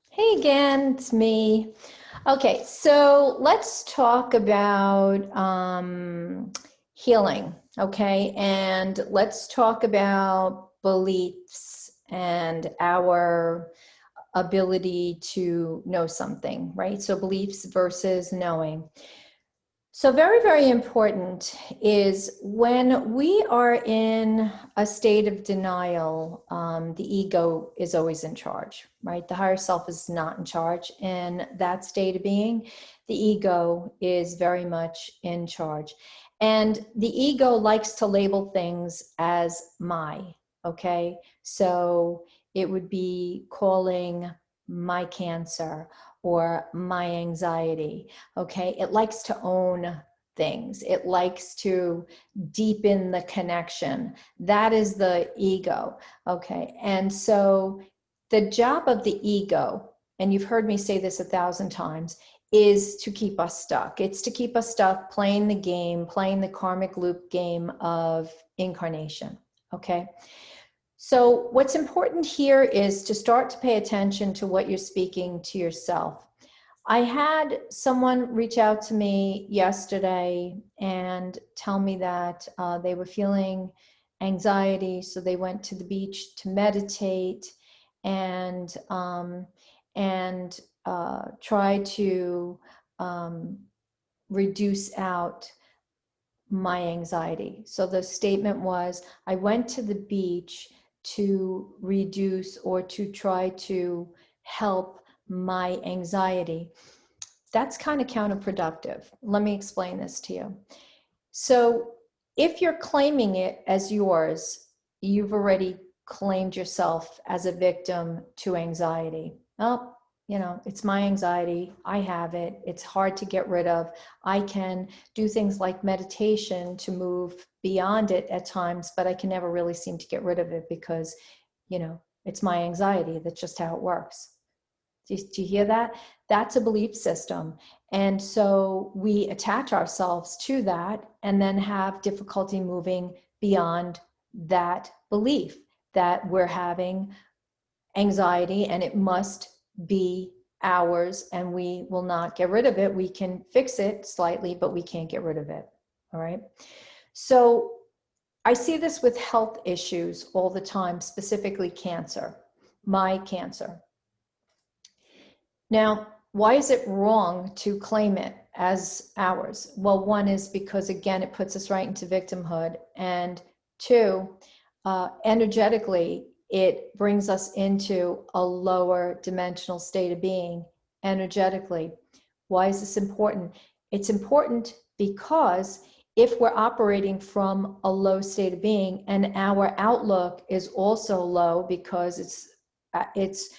Hey again, it's me. Okay, so let's talk about healing, okay? And let's talk about beliefs and our ability to know something, right? So beliefs versus knowing. So, very, very important is when we are in a state of denial, the ego is always in charge, right? The higher self is not in charge. In that state of being, the ego is very much in charge. And the ego likes to label things as my, okay? So, it would be calling my cancer or my anxiety. Okay, it likes to own things, it likes to deepen the connection. That is the ego. Okay, and so the job of the ego, and you've heard me say this 1,000 times, is to keep us stuck. It's to keep us stuck playing the game, playing the karmic loop game of incarnation. Okay, so what's important here is to start to pay attention to what you're speaking to yourself. I had someone reach out to me yesterday and tell me that they were feeling anxiety, so they went to the beach to meditate and try to um, reduce out my anxiety. So the statement was, I went to the beach to reduce or to try to help my anxiety. That's kind of counterproductive. Let me explain this to you. So if you're claiming it as yours, you've already claimed yourself as a victim to anxiety. Oh, it's my anxiety. I have it. It's hard to get rid of. I can do things like meditation to move beyond it at times, but I can never really seem to get rid of it because, it's my anxiety. That's just how it works. Do you hear that? That's a belief system. And so we attach ourselves to that and then have difficulty moving beyond that belief that we're having anxiety and it must be ours and we will not get rid of it. We can fix it slightly, but we can't get rid of it. All right. So I see this with health issues all the time, specifically cancer, my cancer. Now, why is it wrong to claim it as ours? Well, one is because, again, it puts us right into victimhood. And two, energetically, it brings us into a lower dimensional state of being energetically. Why is this important? It's important because if we're operating from a low state of being and our outlook is also low because it's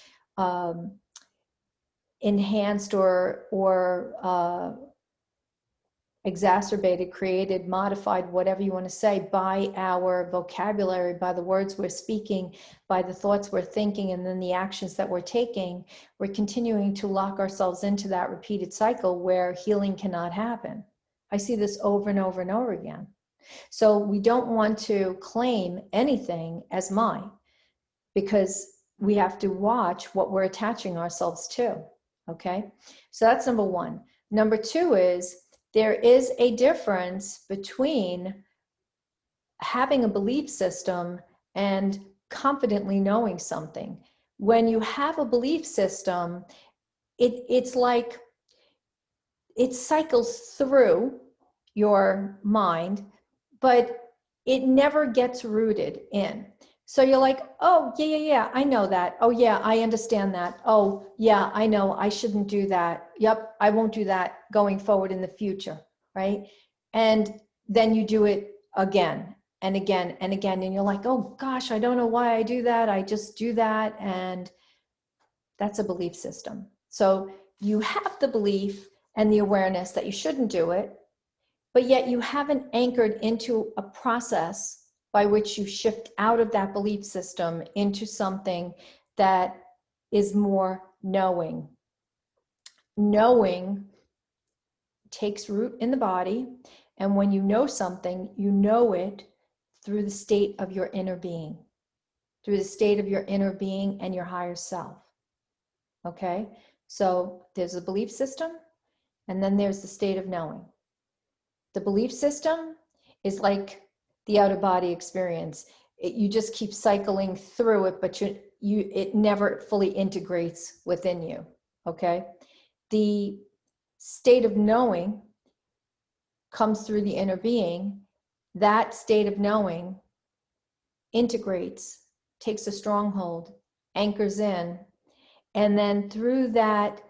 enhanced or exacerbated, created, modified, whatever you want to say, by our vocabulary, by the words we're speaking, by the thoughts we're thinking, and then the actions that we're taking, we're continuing to lock ourselves into that repeated cycle where healing cannot happen. I see this over and over and over again. So we don't want to claim anything as mine because we have to watch what we're attaching ourselves to. Okay, so that's number one. Number two is there is a difference between having a belief system and confidently knowing something. When you have a belief system, it's like it cycles through your mind, but it never gets rooted in. So you're like, oh, yeah, I know that. Oh, yeah, I understand that. Oh, yeah, I know I shouldn't do that. Yep, I won't do that going forward in the future, right? And then you do it again and again and again. And you're like, oh, gosh, I don't know why I do that. I just do that. And that's a belief system. So you have the belief and the awareness that you shouldn't do it, but yet you haven't anchored into a process by which you shift out of that belief system into something that is more knowing. Knowing takes root in the body, and when you know something, you know it through the state of your inner being, through the state of your inner being and your higher self. Okay, so there's a belief system, and then there's the state of knowing. The belief system is like the out of body experience. You just keep cycling through it, but it never fully integrates within you. Okay, the state of knowing comes through the inner being. That state of knowing integrates, takes a stronghold, anchors in, and then through that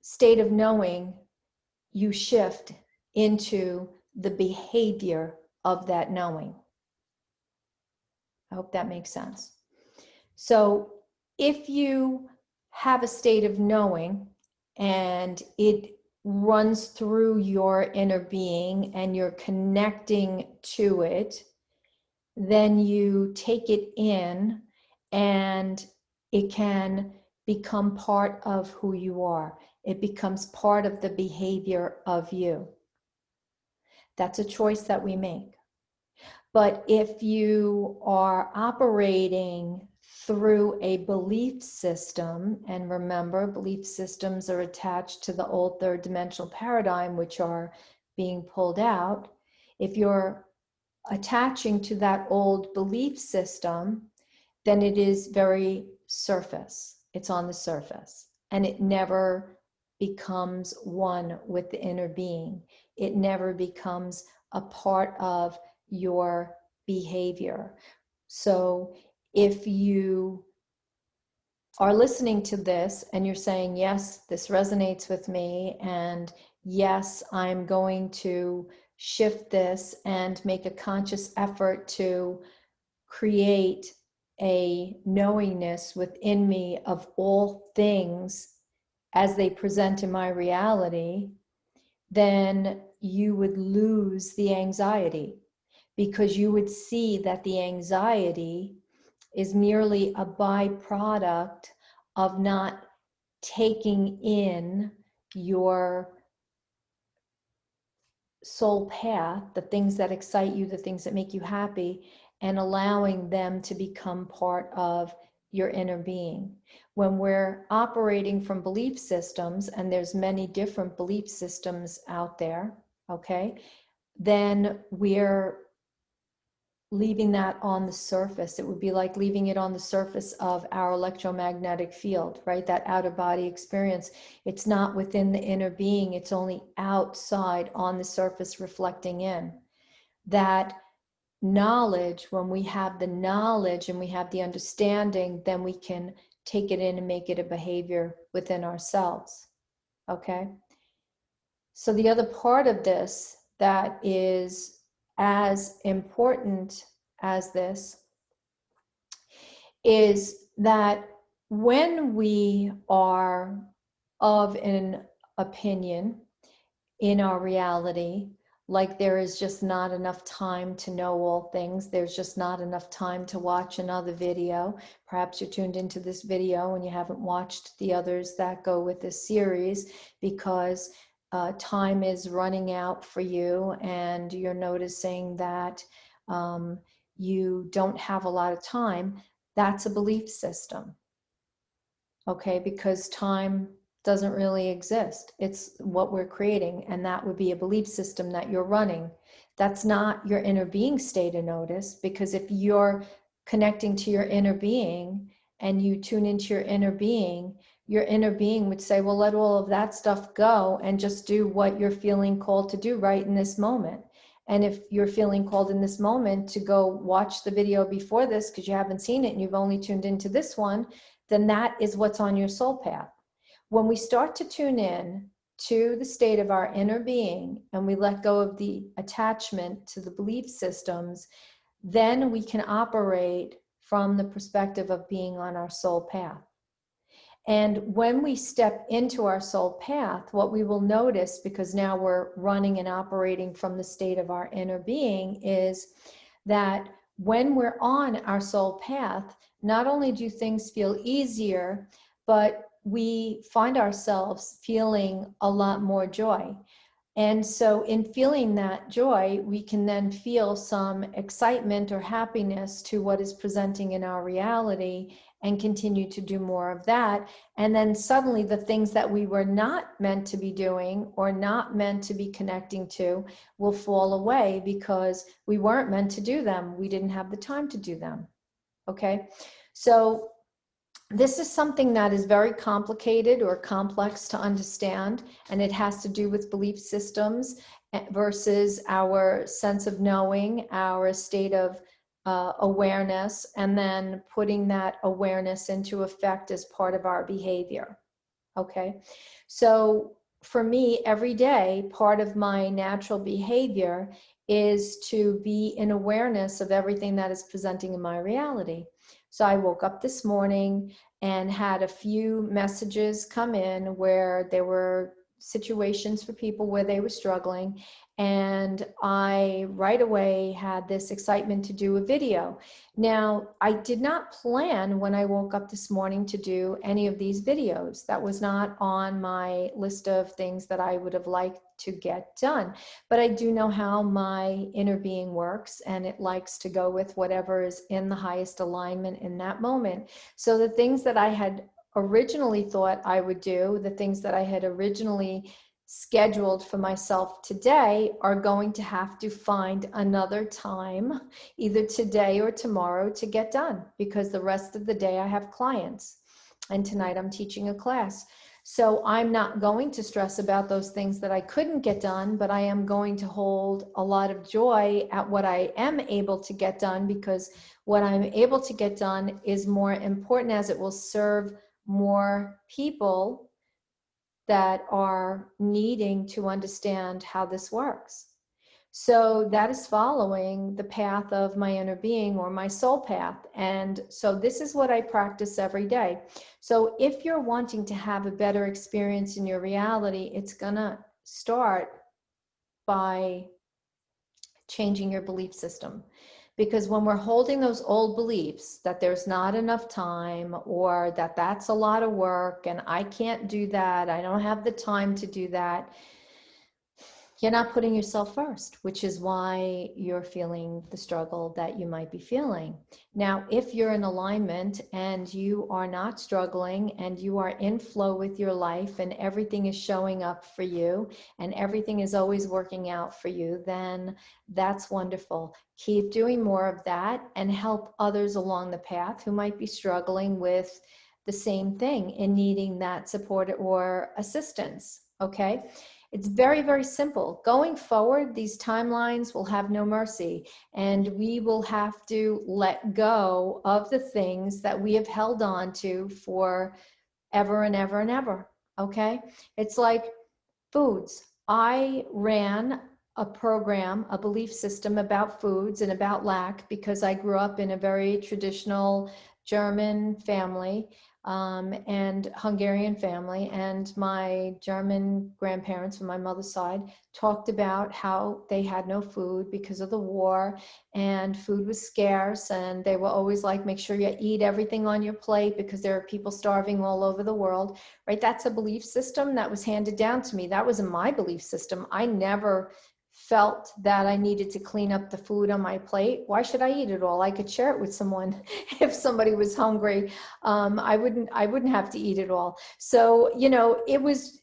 state of knowing, you shift into the behavior of that knowing. I hope that makes sense. So if you have a state of knowing and it runs through your inner being and you're connecting to it, then you take it in and it can become part of who you are. It becomes part of the behavior of you. That's a choice that we make. But if you are operating through a belief system, and remember, belief systems are attached to the old third dimensional paradigm, which are being pulled out. If you're attaching to that old belief system, then it is very surface. It's on the surface, and it never becomes one with the inner being. It never becomes a part of your behavior. So if you are listening to this and you're saying, yes, this resonates with me, and yes, I'm going to shift this and make a conscious effort to create a knowingness within me of all things as they present in my reality, then you would lose the anxiety, because you would see that the anxiety is merely a byproduct of not taking in your soul path, the things that excite you, the things that make you happy, and allowing them to become part of your inner being. When we're operating from belief systems, and there's many different belief systems out there, okay, then we're leaving that on the surface. It would be like leaving it on the surface of our electromagnetic field, right? That out of body experience. It's not within the inner being. It's only outside on the surface reflecting in. That knowledge, when we have the knowledge and we have the understanding, then we can take it in and make it a behavior within ourselves. Okay? So the other part of this that is as important as this is that when we are of an opinion in our reality, like there is just not enough time to know all things, there's just not enough time to watch another video. Perhaps you're tuned into this video and you haven't watched the others that go with this series because time is running out for you, and you're noticing that you don't have a lot of time. That's a belief system, okay? Because time doesn't really exist. It's what we're creating, and that would be a belief system that you're running. That's not your inner being state of notice, because if you're connecting to your inner being and you tune into your inner being would say, well, let all of that stuff go and just do what you're feeling called to do right in this moment. And if you're feeling called in this moment to go watch the video before this because you haven't seen it and you've only tuned into this one, then that is what's on your soul path. When we start to tune in to the state of our inner being and we let go of the attachment to the belief systems, then we can operate from the perspective of being on our soul path. And when we step into our soul path, what we will notice, because now we're running and operating from the state of our inner being, is that when we're on our soul path, not only do things feel easier, but we find ourselves feeling a lot more joy. And so in feeling that joy, we can then feel some excitement or happiness to what is presenting in our reality. and continue to do more of that. And then suddenly the things that we were not meant to be doing or not meant to be connecting to will fall away because we weren't meant to do them. We didn't have the time to do them. Okay. So this is something that is very complicated or complex to understand, and it has to do with belief systems versus our sense of knowing, our state of awareness, and then putting that awareness into effect as part of our behavior. Okay, so for me, every day, part of my natural behavior is to be in awareness of everything that is presenting in my reality. So I woke up this morning and had a few messages come in where there were situations for people where they were struggling. And I right away had this excitement to do a video. Now, I did not plan when I woke up this morning to do any of these videos. That was not on my list of things that I would have liked to get done. But I do know how my inner being works, and it likes to go with whatever is in the highest alignment in that moment. So the things that I had originally thought I would do, the things that I had originally scheduled for myself today, are going to have to find another time, either today or tomorrow, to get done, because the rest of the day I have clients, and tonight I'm teaching a class. So I'm not going to stress about those things that I couldn't get done, but I am going to hold a lot of joy at what I am able to get done, because what I'm able to get done is more important, as it will serve more people that are needing to understand how this works. So that is following the path of my inner being, or my soul path. And so this is what I practice every day. So if you're wanting to have a better experience in your reality, it's going to start by changing your belief system. Because when we're holding those old beliefs that there's not enough time, or that that's a lot of work and I can't do that, I don't have the time to do that, you're not putting yourself first, which is why you're feeling the struggle that you might be feeling. Now, if you're in alignment and you are not struggling and you are in flow with your life and everything is showing up for you and everything is always working out for you, then that's wonderful. Keep doing more of that and help others along the path who might be struggling with the same thing and needing that support or assistance. Okay. It's very, very simple. Going forward, these timelines will have no mercy, and we will have to let go of the things that we have held on to for ever and ever and ever. Okay? It's like foods. I ran a program, a belief system about foods and about lack, because I grew up in a very traditional German family, and Hungarian family, and my German grandparents from my mother's side talked about how they had no food because of the war, and food was scarce, and they were always like, make sure you eat everything on your plate because there are people starving all over the world, right? That's a belief system that was handed down to me. That wasn't my belief system. I never felt that I needed to clean up the food on my plate. Why should I eat it all? I could share it with someone. If somebody was hungry, I wouldn't have to eat it all. So, you know, it was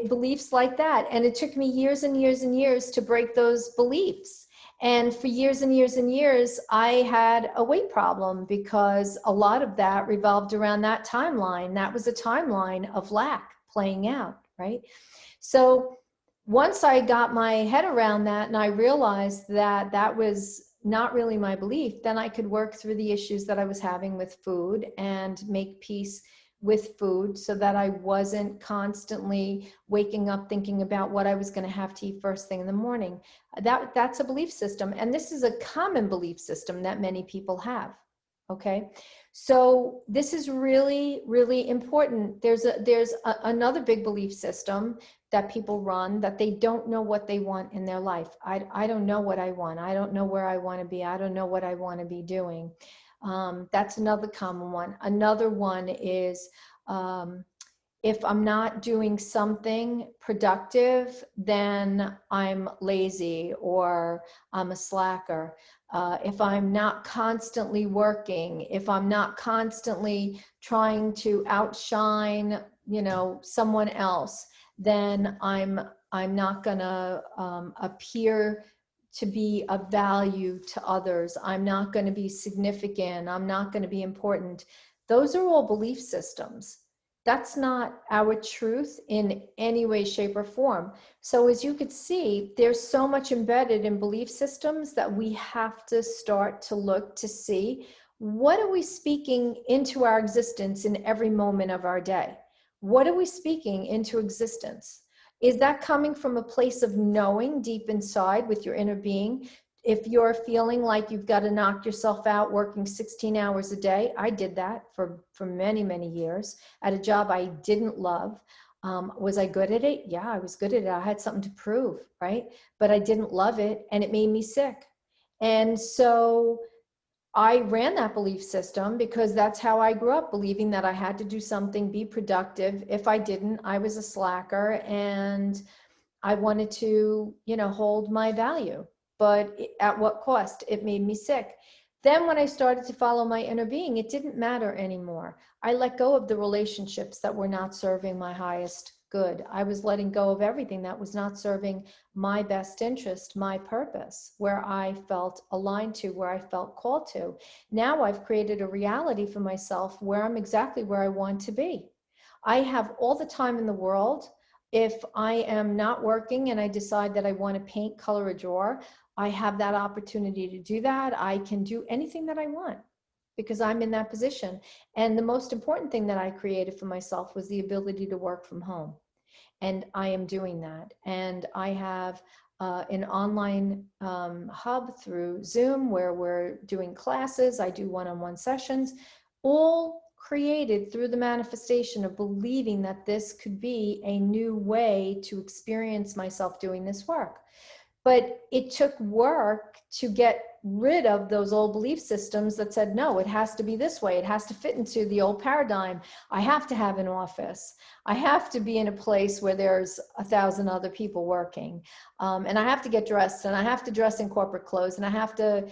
beliefs like that. And it took me years and years and years to break those beliefs. And for years and years and years, I had a weight problem because a lot of that revolved around that timeline. That was a timeline of lack playing out, right? So once I got my head around that and I realized that that was not really my belief, then I could work through the issues that I was having with food and make peace with food, so that I wasn't constantly waking up thinking about what I was going to have to eat first thing in the morning. That's a belief system. And this is a common belief system that many people have. Okay. So this is really, really important. There's another big belief system that people run, that they don't know what they want in their life. I don't know what I want. I don't know where I want to be. I don't know what I want to be doing. That's another common one. Another one is If I'm not doing something productive, then I'm lazy or I'm a slacker. If I'm not constantly working, if I'm not constantly trying to outshine, someone else, then I'm not gonna appear to be of value to others. I'm not going to be significant. I'm not going to be important. Those are all belief systems. That's not our truth in any way, shape, or form. So as you could see, there's so much embedded in belief systems that we have to start to look to see, what are we speaking into our existence in every moment of our day? What are we speaking into existence? Is that coming from a place of knowing deep inside with your inner being? If you're feeling like you've got to knock yourself out working 16 hours a day, I did that for many, many years at a job I didn't love. Was I good at it? Yeah, I was good at it. I had something to prove, right? But I didn't love it and it made me sick. And so I ran that belief system because that's how I grew up, believing that I had to do something, be productive. If I didn't, I was a slacker and I wanted to, hold my value, but at what cost? It made me sick. Then when I started to follow my inner being, it didn't matter anymore. I let go of the relationships that were not serving my highest good. I was letting go of everything that was not serving my best interest, my purpose, where I felt aligned to, where I felt called to. Now I've created a reality for myself where I'm exactly where I want to be. I have all the time in the world. If I am not working and I decide that I want to paint, color a drawer, I have that opportunity to do that. I can do anything that I want because I'm in that position. And the most important thing that I created for myself was the ability to work from home. And I am doing that. And I have an online hub through Zoom where we're doing classes. I do one-on-one sessions, all created through the manifestation of believing that this could be a new way to experience myself doing this work. But it took work to get rid of those old belief systems that said, no, it has to be this way. It has to fit into the old paradigm. I have to have an office. I have to be in a place where there's 1,000 other people working. And I have to get dressed and I have to dress in corporate clothes and I have to,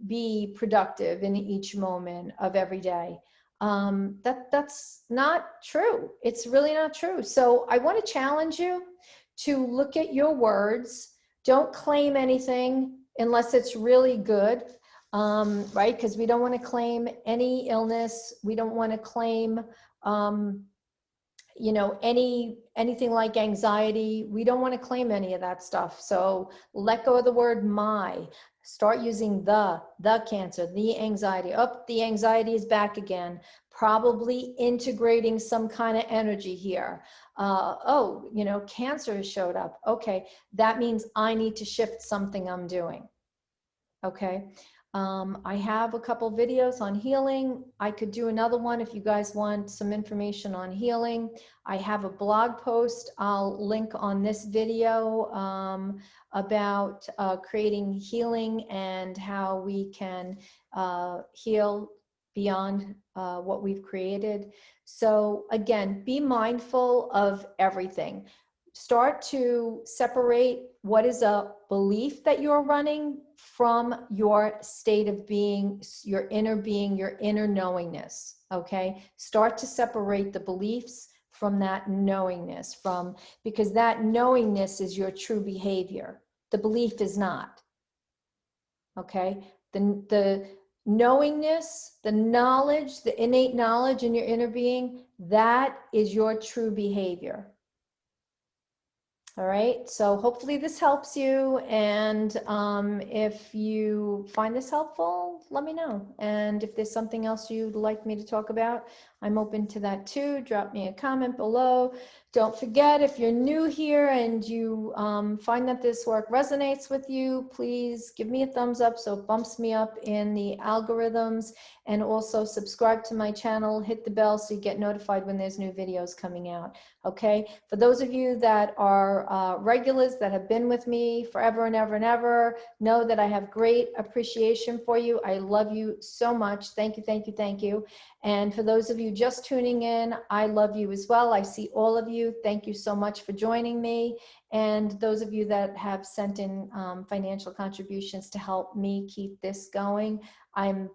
be productive in each moment of every day. That's not true. It's really not true. So I want to challenge you to look at your words. Don't claim anything unless it's really good, right? Because we don't want to claim any illness. We don't want to claim, anything like anxiety. We don't want to claim any of that stuff. So let go of the word my. Start using the cancer, the anxiety. Oh, the anxiety is back again. Probably integrating some kind of energy here. Cancer has showed up. Okay, that means I need to shift something I'm doing. Okay. I have a couple videos on healing. I could do another one if you guys want some information on healing. I have a blog post I'll link on this video about creating healing and how we can heal beyond what we've created. So again, be mindful of everything. Start to separate what is a belief that you're running from your state of being, your inner knowingness, okay? Start to separate the beliefs from that knowingness, because that knowingness is your true behavior. The belief is not, okay? The knowingness, the knowledge, the innate knowledge in your inner being, that is your true behavior. All right, so hopefully this helps you. And if you find this helpful, let me know. And if there's something else you'd like me to talk about, I'm open to that too. Drop me a comment below. Don't forget, if you're new here and you find that this work resonates with you, please give me a thumbs up so it bumps me up in the algorithms. And also subscribe to my channel, hit the bell so you get notified when there's new videos coming out. Okay, for those of you that are regulars that have been with me forever and ever and ever, know that I have great appreciation for you. I love you so much. Thank you, thank you, thank you. And for those of you who just tuning in, I love you as well. I see all of you. Thank you so much for joining me. And those of you that have sent in financial contributions to help me keep this going, I'm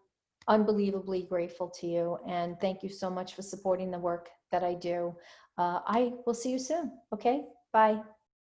unbelievably grateful to you. And thank you so much for supporting the work that I do. I will see you soon. Okay, bye.